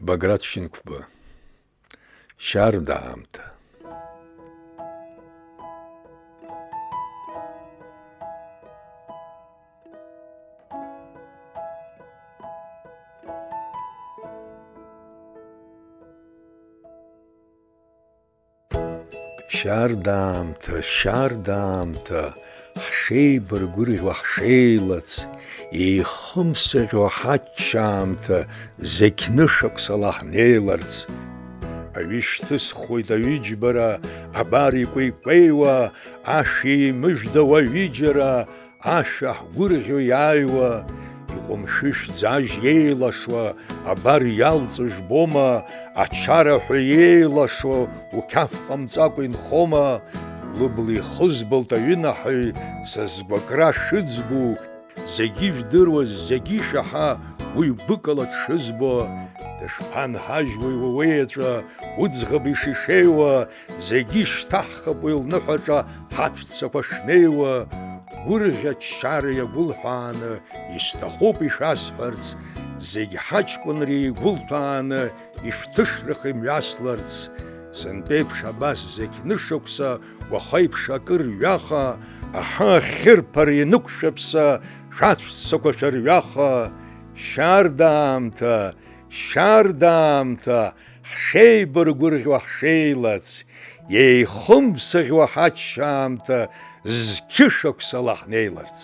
Баграт Шинқәба, шьарда аамҭа. Шьарда аамҭа, ҳшеибаргәырӷьо ҳшеилац, еихымсыӷьо ҳаччаамҭа, зегь нышықәсала ҳнеиларц. Аҩы шьҭысхуеит аҩыџьбара, абар икәеикәеиуа, ашәа еимыжәдауа аҩыџьара, ашәа ҳгәырӷьо иааиуа, иҟәымшәышә ӡажь еилашуа, абар иалҵу жәбома, ачараҳәа еилашуа, уқьаф ҟамҵакәа инхома, лыбла ихызбалт аҩынаҳаҩ, сазгәакра шыӡбу, зегьы ижәдыруаз, зегьы ишаҳа, уи гәыкала дшызбо, дышԥанҳажьуеи уа уеҵәа, уӡӷаб ишишеиуа, зегьы ишьҭаҳхып уи лныҳәаҿа ҳаҭәцақәа шнеиуа, гәырӷьа-ччара иагәылҳәааны, исҭахуп ишәасҳәарц, зегь ҳаҷкәынра игәылҭәааны, ишәҭышраха имҩасларц, сынтәеиԥш абас зегь нышықәса, уахеиԥш акыр ҩаха, аҳы ахьырԥара ианықәшәаԥса, шәаҵәцақәа шәырҩаха, шьарда аамҭа, ҳшеибаргәырӷьо ҳшеилац, еихымсыӷьуа ҳаччаамҭа, зқьышықәсала ҳнеиларц.